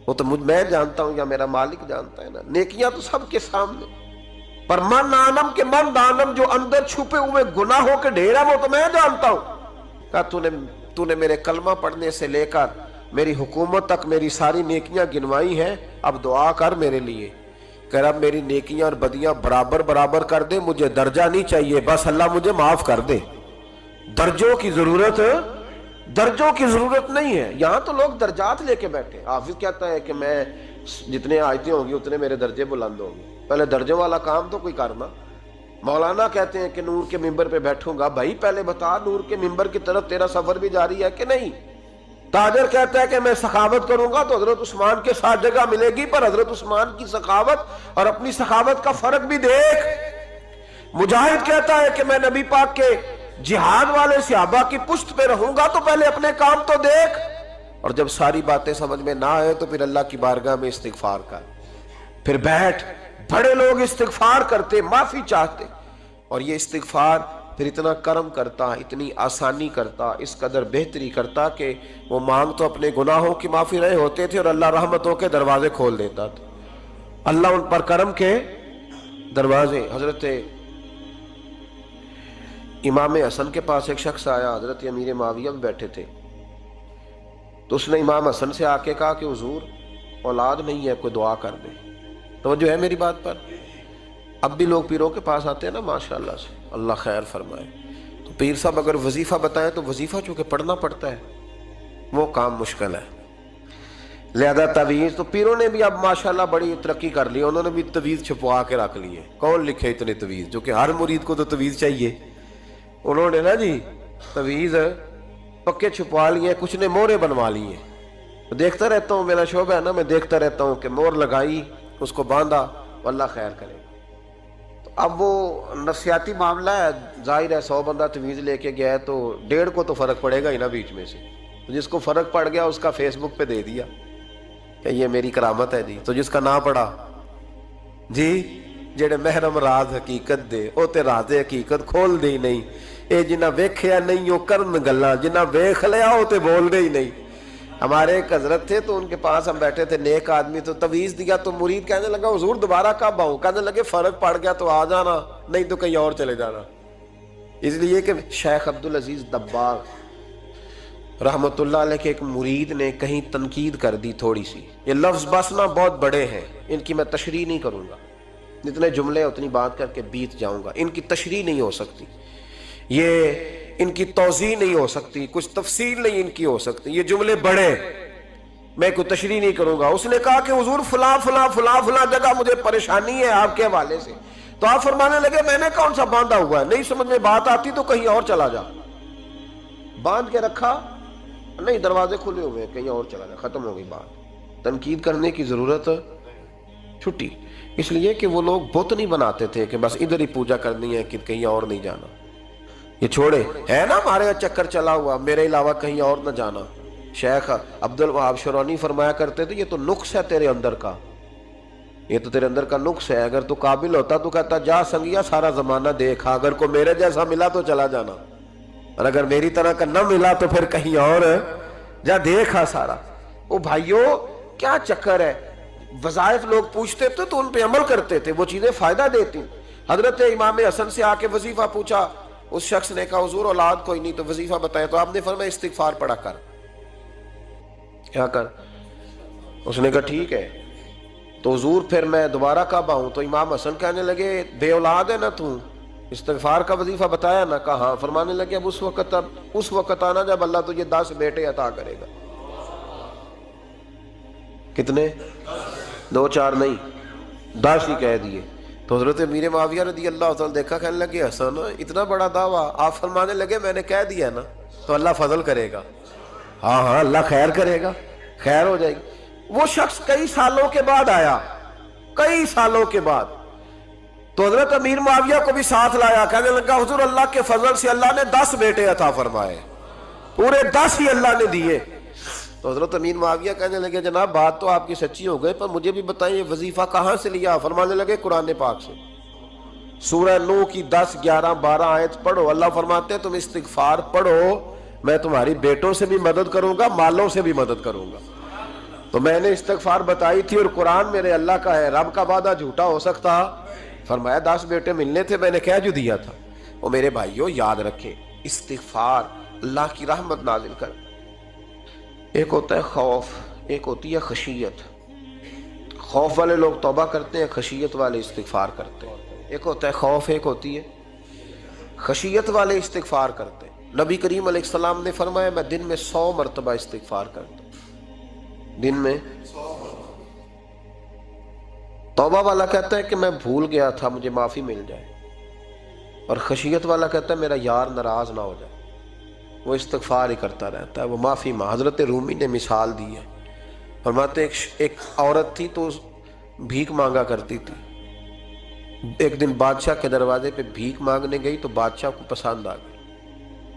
وہ تو میں جانتا ہوں یا میرا مالک جانتا ہے نا، نیکیاں تو سب کے سامنے، پر من عالم کے من دانم جو اندر چھپے ہوئے گناہوں کے ڈھیر ہے وہ تو میں جانتا ہوں۔ کہا تو نے میرے کلمہ پڑھنے سے لے کر میری حکومت تک میری ساری نیکیاں گنوائی ہیں، اب دعا کر میرے لیے کہ رب میری نیکیاں اور بدیاں برابر کر دے، مجھے درجہ نہیں چاہیے، بس اللہ مجھے معاف کر دے۔ درجوں کی ضرورت نہیں ہے، یہاں تو لوگ درجات لے کے بیٹھے۔ حافظ کہتا ہے کہ میں جتنے آیتیں ہوں گی اتنے میرے درجے بلند ہوں گے، پہلے درجوں والا کام تو کوئی کرنا۔ مولانا کہتے ہیں کہ نور کے ممبر پہ بیٹھوں گا، بھائی پہلے بتا نور کے ممبر کی طرف تیرا سفر بھی جاری ہے کہ نہیں؟ تاجر کہتا ہے کہ میں سخاوت کروں گا تو حضرت عثمان کے ساتھ جگہ ملے گی، پر حضرت عثمان کی سخاوت اور اپنی سخاوت کا فرق بھی دیکھ۔ مجاہد کہتا ہے کہ میں نبی پاک کے جہاد والے صحابہ کی پشت پہ رہوں گا تو پہلے اپنے کام تو دیکھ، اور جب ساری باتیں سمجھ میں نہ آئے تو پھر اللہ کی بارگاہ میں استغفار کر، پھر بیٹھ۔ بڑے لوگ استغفار کرتے، معافی چاہتے، اور یہ استغفار پھر اتنا کرم کرتا، اتنی آسانی کرتا، اس قدر بہتری کرتا کہ وہ مانگ تو اپنے گناہوں کی معافی رہے ہوتے تھے اور اللہ رحمتوں کے دروازے کھول دیتا تھا، اللہ ان پر کرم کے دروازے۔ حضرت امام حسن کے پاس ایک شخص آیا، حضرت امیر معاویہ بھی بیٹھے تھے، تو اس نے امام حسن سے آ کے کہا کہ حضور اولاد نہیں ہے، کوئی دعا کر دے۔ توجہ ہے میری بات پر؟ اب بھی لوگ پیروں کے پاس آتے ہیں نا، ماشاءاللہ سے، اللہ خیر فرمائے، تو پیر صاحب اگر وظیفہ بتائیں تو وظیفہ چونکہ پڑھنا پڑتا ہے وہ کام مشکل ہے، لہذا تعویذ تو پیروں نے بھی اب ماشاءاللہ بڑی ترقی کر لی، انہوں نے بھی تعویذ چھپوا کے رکھ لیے۔ کون لکھے اتنے تعویذ؟ جو کہ ہر مرید کو تو تعویذ چاہیے، انہوں نے نا جی تعویذ پکے چھپوا لیے، کچھ نے مورے بنوا لیے۔ دیکھتا رہتا ہوں، میرا شعبہ ہے نا، میں دیکھتا رہتا ہوں کہ مور لگائی، اس کو باندھا، اللہ خیر کرے۔ اب وہ نفسیاتی معاملہ ہے، ظاہر ہے 100 بندہ تعویذ لے کے گیا ہے تو 1.5 کو تو فرق پڑے گا ہی نا بیچ میں سے، جس کو فرق پڑ گیا اس کا فیس بک پہ دے دیا کہ یہ میری کرامت ہے جی، تو جس کا نہ پڑا جی جڑے محرم راز حقیقت دے او تے راز حقیقت کھول دے ہی نہیں، اے جنہ ویکھیا نہیں او کرن گلاں، جنہ ویکھ لیا او تے بول دے ہی نہیں۔ ہمارے ایک حضرت تھے تو ان کے پاس ہم بیٹھے تھے، نیک آدمی، تو تعویذ دیا تو مرید کہنے لگا حضور دوبارہ کب آؤں؟ کہنے لگے فرق پڑ گیا تو آ جانا، نہیں تو کہیں اور چلے جانا۔ اس لیے کہ شیخ عبدالعزیز دباغ رحمت اللہ علیہ کے ایک مرید نے کہیں تنقید کر دی تھوڑی سی، یہ لفظ بس نہ بہت بڑے ہیں، ان کی میں تشریح نہیں کروں گا، جتنے جملے اتنی بات کر کے بیت جاؤں گا، ان کی تشریح نہیں ہو سکتی، یہ ان کی توضیح نہیں ہو سکتی، کچھ تفصیل نہیں ان کی ہو سکتی، یہ جملے بڑے، میں کوئی تشریح نہیں کروں گا۔ اس نے کہا کہ حضور فلاں فلاں فلاں فلاں جگہ مجھے پریشانی ہے آپ کے حوالے سے، تو آپ فرمانے لگے میں نے کون سا باندھا ہوا ہے، نہیں سمجھ میں بات آتی تو کہیں اور چلا جا، باندھ کے رکھا نہیں، دروازے کھلے ہوئے کہیں اور چلا جا، ختم ہو گئی بات۔ تنقید کرنے کی ضرورت چھٹی، اس لیے کہ وہ لوگ بت نہیں بناتے تھے کہ بس ادھر ہی پوجا کرنی ہے کہ کہیں اور نہیں جانا، یہ چھوڑے ہے نا ہمارے چکر چلا ہوا، میرے علاوہ کہیں اور نہ جانا، شیخ عبد الوہاب شرونی فرمایا کرتے تھے یہ تو نقص ہے تیرے اندر کا، یہ تو تیرے اندر کا نقص ہے، اگر تو قابل ہوتا تو کہتا جا سنگیا سارا زمانہ دیکھا، اگر کوئی میرے جیسا ملا تو چلا جانا، اور اگر میری طرح کا نہ ملا تو پھر کہیں اور جا دیکھا سارا۔ او بھائیو کیا چکر ہے، وظائف لوگ پوچھتے تھے تو ان پہ عمل کرتے تھے، وہ چیزیں فائدہ دیتی۔ حضرت امام حسن سے آ کے وظیفہ پوچھا، اس شخص نے کہا حضور اولاد کوئی نہیں تو وظیفہ بتائے، تو آپ نے فرمایا استغفار پڑھا کر۔ کیا کر؟ اس نے کہا ٹھیک ہے۔ تو حضور پھر میں دوبارہ کب آؤں؟ تو امام حسن کہنے لگے بے اولاد ہے نا تو، استغفار کا وظیفہ بتایا نا؟ کہا ہاں۔ فرمانے لگے اب اس وقت آنا جب اللہ تجھے 10 بیٹے عطا کرے گا۔ کتنے؟ 2 4 نہیں، 10 ہی کہہ دیے۔ تو حضرت امیر معاویہ رضی اللہ تعالیٰ دیکھا، کہنے لگے حسن اتنا بڑا دعویٰ؟ آپ فرمانے لگے میں نے کہہ دیا نا تو اللہ فضل کرے گا۔ ہاں ہاں اللہ خیر کرے گا، خیر ہو جائے گی۔ وہ شخص کئی سالوں کے بعد آیا، کئی سالوں کے بعد، تو حضرت امیر معاویہ کو بھی ساتھ لایا، کہنے لگا حضور اللہ کے فضل سے اللہ نے 10 بیٹے عطا فرمائے، پورے 10 ہی اللہ نے دیے۔ تو حضرت امیر معاویہ کہنے لگے جناب بات تو آپ کی سچی ہو گئی، پر مجھے بھی بتائیں یہ وظیفہ کہاں سے لیا؟ فرمانے لگے قرآن پاک سے، سورہ نوح کی 10 11 12 آیت پڑھو۔ اللہ فرماتے ہیں تم استغفار پڑھو، میں تمہاری بیٹوں سے بھی مدد کروں گا، مالوں سے بھی مدد کروں گا۔ تو میں نے استغفار بتائی تھی، اور قرآن میرے اللہ کا ہے، رب کا وعدہ جھوٹا ہو سکتا؟ فرمایا 10 بیٹے ملنے تھے، میں نے کہہ جو دیا تھا۔ وہ میرے بھائیوں یاد رکھیں، استغفار اللہ کی رحمت نازل کر۔ ایک ہوتا ہے خوف، ایک ہوتی ہے خشیت۔ خوف والے لوگ توبہ کرتے ہیں، خشیت والے استغفار کرتے ہیں۔ ایک ہوتا ہے خوف، ایک ہوتی ہے خشیت والے استغفار کرتے ہیں۔ نبی کریم علیہ السلام نے فرمایا میں دن میں 100 مرتبہ استغفار کرتا ہوں، دن میں۔ توبہ والا کہتا ہے کہ میں بھول گیا تھا، مجھے معافی مل جائے، اور خشیت والا کہتا ہے میرا یار ناراض نہ ہو جائے، وہ استغفار ہی کرتا رہتا ہے، وہ معافی حضرت رومی نے مثال دی ہے، فرماتے ایک عورت تھی تو بھیک مانگا کرتی تھی، ایک دن بادشاہ کے دروازے پہ بھیک مانگنے گئی تو بادشاہ کو پسند آ گئی،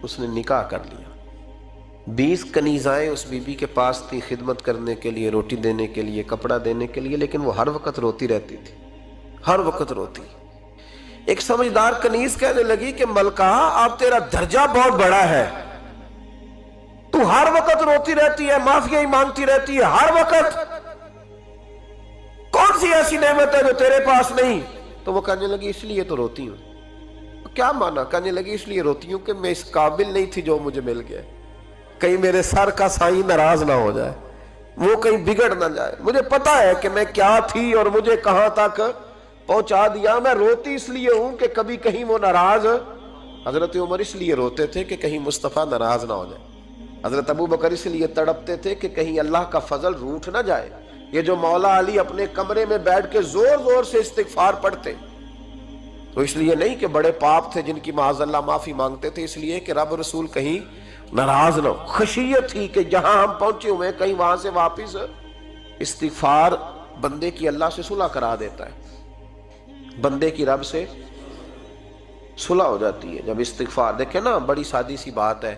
اس نے نکاح کر لیا۔ 20 کنیزائیں اس بی بی کے پاس تھی خدمت کرنے کے لیے، روٹی دینے کے لیے، کپڑا دینے کے لیے، لیکن وہ ہر وقت روتی رہتی تھی، ہر وقت روتی۔ ایک سمجھدار کنیز کہنے لگی کہ ملکہ اب تیرا درجہ بہت بڑا ہے، تو ہر وقت روتی رہتی ہے، معافیاں ہی مانگتی رہتی ہے ہر وقت، کون سی ایسی نعمت ہے جو تیرے پاس نہیں؟ تو وہ کہنے لگی اس لیے تو روتی ہوں۔ کیا مانا؟ کہنے لگی اس لیے روتی ہوں کہ میں اس قابل نہیں تھی جو مجھے مل گیا، کہیں میرے سر کا سائیں ناراض نہ ہو جائے، وہ کہیں بگڑ نہ جائے، مجھے پتا ہے کہ میں کیا تھی اور مجھے کہاں تک پہنچا دیا، میں روتی اس لیے ہوں کہ کبھی کہیں وہ ناراض۔ حضرت عمر اس لیے روتے تھے کہ کہیں مصطفیٰ ناراض نہ ہو جائے، حضرت ابو بکر اس لیے تڑپتے تھے کہ کہیں اللہ کا فضل روٹھ نہ جائے۔ یہ جو مولا علی اپنے کمرے میں بیٹھ کے زور زور سے استغفار پڑھتے، تو اس لیے نہیں کہ بڑے پاپ تھے جن کی معاذ اللہ معافی مانگتے تھے، اس لیے کہ رب رسول کہیں ناراض نہ ہو۔ خشیت تھی کہ جہاں ہم پہنچے ہوئے کہیں وہاں سے واپس۔ استغفار بندے کی اللہ سے صلح کرا دیتا ہے، بندے کی رب سے صلح ہو جاتی ہے جب استغفار۔ دیکھیں نا بڑی سادی سی بات ہے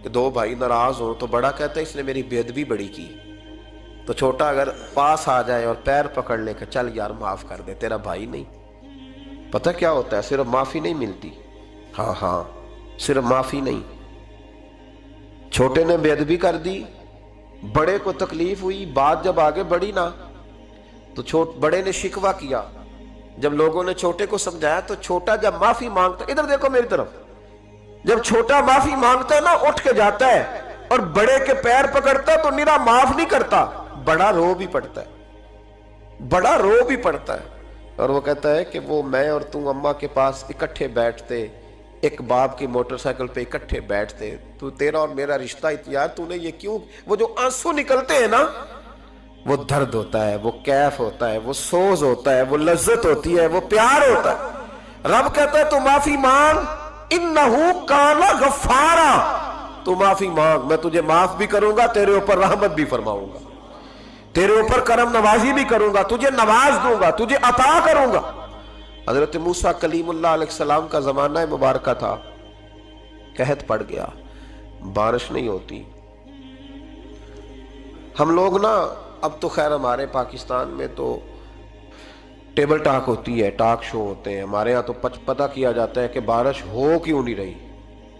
کہ 2 بھائی ناراض ہوں تو بڑا کہتا ہے اس نے میری بے ادبی بڑی کی، تو چھوٹا اگر پاس آ جائے اور پیر پکڑ لے کہ چل یار معاف کر دے، تیرا بھائی نہیں۔ پتہ کیا ہوتا ہے؟ صرف معافی نہیں ملتی، ہاں صرف معافی نہیں، چھوٹے نے بے ادبی کر دی، بڑے کو تکلیف ہوئی، بات جب آگے بڑھی نا تو بڑے نے شکوہ کیا، جب لوگوں نے چھوٹے کو سمجھایا تو چھوٹا جب معافی مانگتا، ادھر دیکھو میری طرف، جب چھوٹا معافی مانگتا ہے نا اٹھ کے جاتا ہے اور بڑے کے پیر پکڑتا ہے تو میرا معاف نہیں کرتا، بڑا رو بھی پڑتا ہے، بڑا رو بھی پڑتا ہے، اور وہ کہتا ہے کہ وہ میں اور تم اماں کے پاس اکٹھے بیٹھتے، ایک باپ کی موٹر سائیکل پہ اکٹھے بیٹھتے، تو تیرا اور میرا رشتہ یار تو نے یہ کیوں؟ وہ جو آنسو نکلتے ہیں نا وہ درد ہوتا ہے، وہ کیف ہوتا ہے، وہ سوز ہوتا ہے، وہ لذت ہوتی ہے، وہ پیار ہوتا ہے۔ رب کہتا ہے تو معافی مانگ، انہو کان غفارا، تو معافی مانگ، میں تجھے معاف بھی کروں گا، تیرے اوپر رحمت بھی فرماؤں گا، تیرے اوپر کرم نوازی بھی کروں گا، تجھے نواز دوں گا، تجھے عطا کروں گا۔ حضرت موسیٰ کلیم اللہ علیہ السلام کا زمانہ مبارکہ تھا، قحط پڑ گیا، بارش نہیں ہوتی، ہم لوگ نا اب تو خیر ہمارے پاکستان میں تو ٹیبل ٹاک ہوتی ہے، ٹاک شو ہوتے ہیں، ہمارے ہاں تو پتہ کیا جاتا ہے کہ بارش ہو کیوں نہیں رہی،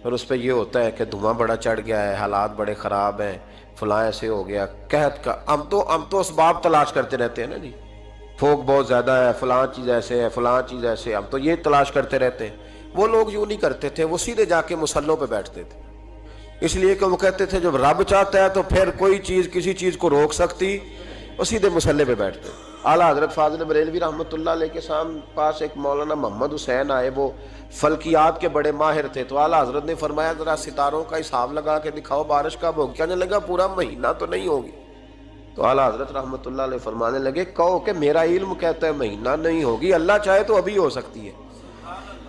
اور اس پہ یہ ہوتا ہے کہ دھواں بڑا چڑھ گیا ہے، حالات بڑے خراب ہیں، فلاں ایسے ہو گیا، قحط کا ہم تو اسباب تلاش کرتے رہتے ہیں نا جی، پھوک بہت زیادہ ہے، فلاں چیز ایسے ہے، فلاں چیز ایسے، ہم تو یہ تلاش کرتے رہتے ہیں۔ وہ لوگ یوں نہیں کرتے تھے، وہ سیدھے جا کے مصلوں پہ بیٹھتے تھے، اس لیے کہ وہ کہتے تھے جب رب چاہتا ہے تو پھر کوئی چیز کسی چیز کو روک سکتی، وہ سیدھے مصلے پہ بیٹھتے۔ اعلیٰ حضرت فاضل بریلوی رحمۃ اللہ علیہ کے پاس ایک مولانا محمد حسین آئے، وہ فلکیات کے بڑے ماہر تھے، تو اعلیٰ حضرت نے فرمایا ذرا ستاروں کا حساب لگا کے دکھاؤ بارش کب ہوگی۔ کہنے لگا پورا مہینہ تو نہیں ہوگی۔ تو اعلیٰ حضرت رحمۃ اللہ علیہ فرمانے لگے کہو کہ میرا علم کہتا ہے مہینہ نہیں ہوگی، اللہ چاہے تو ابھی ہو سکتی ہے۔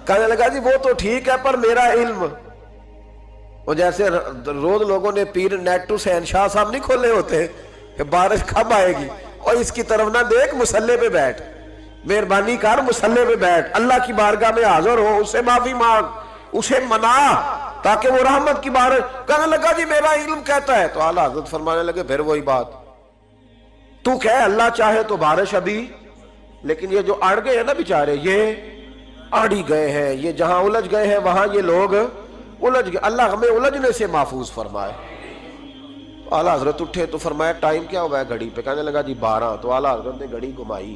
کہنے لگا جی وہ تو ٹھیک ہے پر میرا علم، وہ جیسے روز لوگوں نے پیر نیٹو حسین شاہ صاحب نہیں کھولے ہوتے کہ بارش کب آئے گی، اور اس کی طرف نہ دیکھ، مصلے پہ بیٹھ، مہربانی کر مصلے پہ بیٹھ، اللہ کی بارگاہ میں حاضر ہو، اسے معافی مانگ، اسے منا تاکہ وہ رحمت کی بارش۔ کہنے لگا جی میرا علم کہتا ہے۔ تو اعلیٰ حضرت فرمانے لگے پھر وہی بات، تو کہ اللہ چاہے تو بارش ابھی، لیکن یہ جو اڑ گئے ہیں نا بیچارے، یہ اڑی گئے ہیں، یہ جہاں الجھ گئے ہیں وہاں یہ لوگ الجھ گئے، اللہ ہمیں الجھنے سے محفوظ فرمائے۔ اعلیٰ حضرت اٹھے تو فرمایا ٹائم کیا ہوا ہے گھڑی پہ؟ کہنے لگا جی 12۔ تو اعلیٰ حضرت نے گھڑی گھمائی،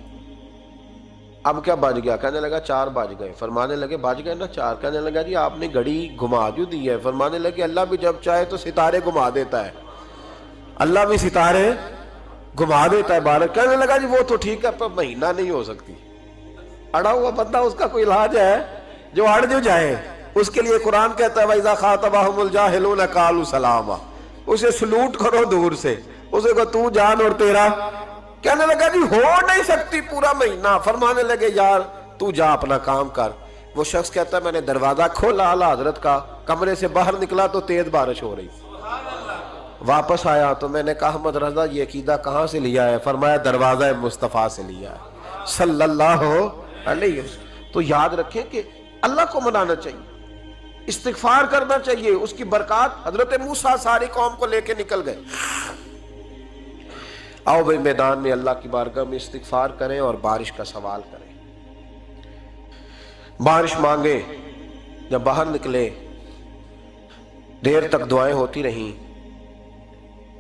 اب کیا بج گیا؟ کہنے لگا 4 بج گئے۔ فرمانے لگے بج گئے نا 4؟ کہنے لگا جی آپ نے گھڑی گھما جو دی ہے۔ فرمانے لگے اللہ بھی جب چاہے تو ستارے گھما دیتا ہے، اللہ بھی ستارے گھما دیتا ہے بارش۔ کہنے لگا جی وہ تو ٹھیک ہے پر مہینہ نہیں ہو سکتی۔ اڑا ہوا بندہ، اس کا کوئی علاج ہے؟ جو اڑ جو جائے اس کے لیے قرآن کہتا ہے وَإِذَا خَاطَبَهُمُ الْجَاهِلُونَ قَالُوا سَلَامًا، اسے سلوٹ کرو دور سے، اسے کو تو جان اور تیرا۔ کہنے لگا جی ہو نہیں سکتی پورا مہینہ۔ فرمانے لگے یار تو جا اپنا کام کر۔ وہ شخص کہتا ہے میں نے دروازہ کھولا اعلیٰ حضرت کا، کمرے سے باہر نکلا تو تیز بارش ہو رہی، واپس آیا تو میں نے کہا احمد رضا یہ عقیدہ کہاں سے لیا ہے؟ فرمایا دروازہ مصطفیٰ سے لیا ہے صلی اللہ علیہ وسلم۔ تو یاد رکھیں کہ اللہ کو منانا چاہیے، استغفار کرنا چاہیے، اس کی برکات۔ حضرت موسیٰ ساری قوم کو لے کے نکل گئے۔ آؤ بھائی میدان میں اللہ کی بارگاہ میں استغفار کریں اور بارش کا سوال کریں، بارش مانگے۔ جب باہر نکلے دیر تک دعائیں ہوتی رہیں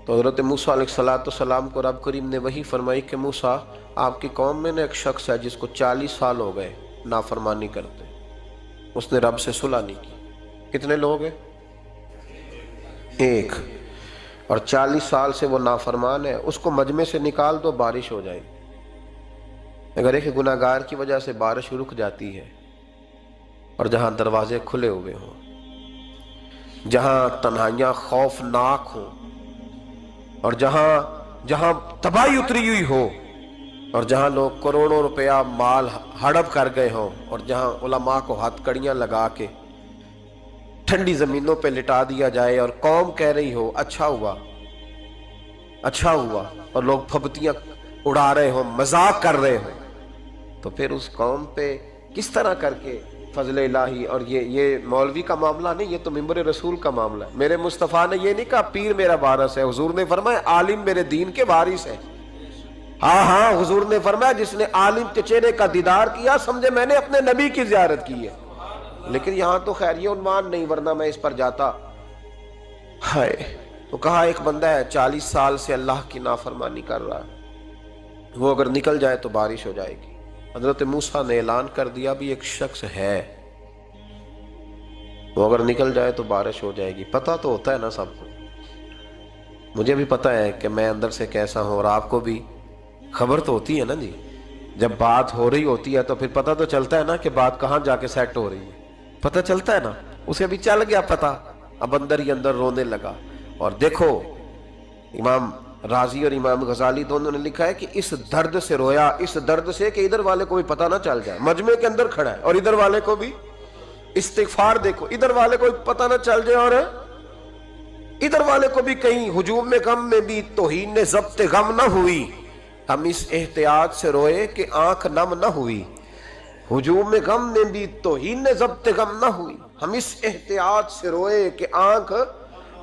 تو حضرت موسیٰ علیہ السلام کو رب کریم نے وحی فرمائی کہ موسیٰ آپ کی قوم میں نے ایک شخص ہے جس کو 40 سال ہو گئے نافرمانی کرتے، اس نے رب سے صلح نہیں کی۔ کتنے لوگ ہیں؟ ایک، اور 40 سال سے وہ نافرمان ہے، اس کو مجمع سے نکال دو بارش ہو جائے گی۔ اگر ایک گناہگار کی وجہ سے بارش رک جاتی ہے، اور جہاں دروازے کھلے ہوئے ہوں، جہاں تنہائیاں خوفناک ہوں، اور جہاں تباہی اتری ہوئی ہو، اور جہاں لوگ کروڑوں روپیہ مال ہڑپ کر گئے ہوں، اور جہاں علماء کو ہتھ کڑیاں لگا کے ٹھنڈی زمینوں پہ لٹا دیا جائے، اور قوم کہہ رہی ہو اچھا ہوا اچھا ہوا، اور لوگ پھبتیاں اڑا رہے ہوں، مذاق کر رہے ہوں، تو پھر اس قوم پہ کس طرح کر کے فضل الہی۔ اور یہ مولوی کا معاملہ نہیں، یہ تو ممبر رسول کا معاملہ ہے۔ میرے مصطفیٰ نے یہ نہیں کہا پیر میرا وارث ہے، حضور نے فرمایا عالم میرے دین کے وارث ہے۔ ہاں حضور نے فرمایا جس نے عالم کے چہرے کا دیدار کیا سمجھے میں نے اپنے نبی کی زیارت کی ہے۔ لیکن یہاں تو خیر یہ عنوان نہیں، ورنہ میں اس پر جاتا۔ ہائے، تو کہا ایک بندہ ہے 40 سال سے اللہ کی نافرمانی کر رہا ہے، وہ اگر نکل جائے تو بارش ہو جائے گی۔ حضرت موسیٰ نے اعلان کر دیا بھی ایک شخص ہے، وہ اگر نکل جائے تو بارش ہو جائے گی۔ پتہ تو ہوتا ہے نا سب کو، مجھے بھی پتہ ہے کہ میں اندر سے کیسا ہوں، اور آپ کو بھی خبر تو ہوتی ہے نا جی۔ جب بات ہو رہی ہوتی ہے تو پھر پتہ تو چلتا ہے نا کہ بات کہاں جا کے سیٹ ہو رہی ہے، پتہ چلتا ہے نا۔ اسے بھی چل گیا پتہ، اب اندر ہی اندر رونے لگا۔ اور دیکھو امام رازی اور امام غزالی دونوں نے لکھا ہے کہ اس درد سے رویا، اس درد سے کہ ادھر والے کو بھی پتہ نہ چل جائے، مجمع کے اندر کھڑا ہے اور ادھر والے کو بھی استغفار، دیکھو ادھر والے کو پتہ نہ چل جائے اور ادھر والے کو بھی کہیں ہجوم میں غم میں بھی توہین نے ضبط غم نہ ہوئی۔ ہم اس احتیاط سے روئے کہ آنکھ نم نہ ہوئی، ہجوم میں غم میں بھی توہین نے ضبط غم نہ ہوئی۔ ہم اس احتیاط سے روئے کہ آنکھ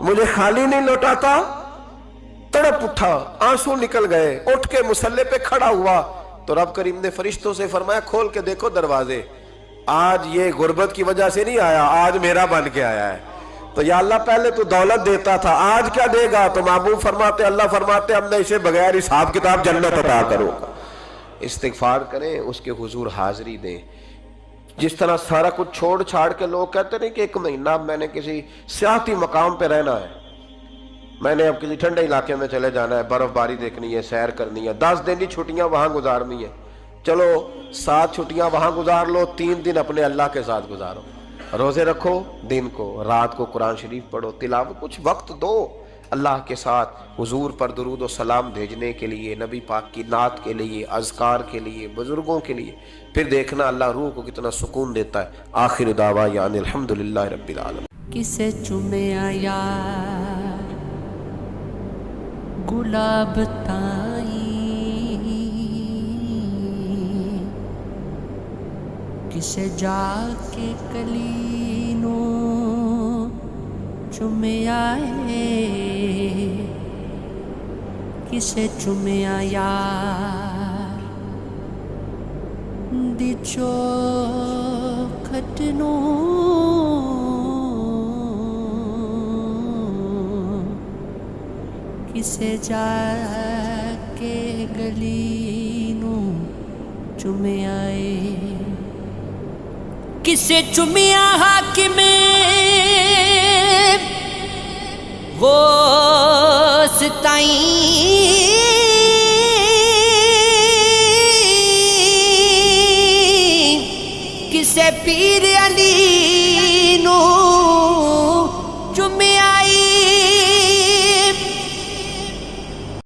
مجھے خالی نہیں لوٹاتا، تڑپ اٹھا، آنسو نکل گئے، اٹھ کے مصلے پہ کھڑا ہوا تو رب کریم نے فرشتوں سے فرمایا کھول کے دیکھو دروازے، آج یہ غربت کی وجہ سے نہیں آیا، آج میرا بن کے آیا ہے۔ تو یا اللہ پہلے تو دولت دیتا تھا، آج کیا دے گا؟ تو محبوب فرماتے، اللہ فرماتے اب میں اسے بغیر حساب کتاب جنت عطا کروں گا۔ استغفار کریں، اس کے حضور حاضری دیں۔ جس طرح سارا کچھ چھوڑ چھاڑ کے لوگ کہتے ہیں کہ ایک مہینہ میں نے کسی سیاحتی مقام پہ رہنا ہے، میں نے اب کسی ٹھنڈے علاقے میں چلے جانا ہے، برف باری دیکھنی ہے، سیر کرنی ہے، 10 دن کی چھٹیاں وہاں گزارنی ہے، چلو 7 چھٹیاں وہاں گزار لو، 3 دن اپنے اللہ کے ساتھ گزارو، روزے رکھو، دن کو رات کو قرآن شریف پڑھو، تلاوت، کچھ وقت دو اللہ کے ساتھ حضور پر درود و سلام بھیجنے کے لیے، نبی پاک کی نعت کے لیے، اذکار کے لیے، بزرگوں کے لیے، پھر دیکھنا اللہ روح کو کتنا سکون دیتا ہے۔ آخر دعوانا ان الحمدللہ رب العالمین۔ کسے چومے یار گلاب تائیں، کسے جا کے کلی نو چومیا ہے، کسے چومیا یار دی چوکھٹ نو، کسے جا کے گلی نو چومیا ہے، کسے چومیا حاکم وہ ستائیں،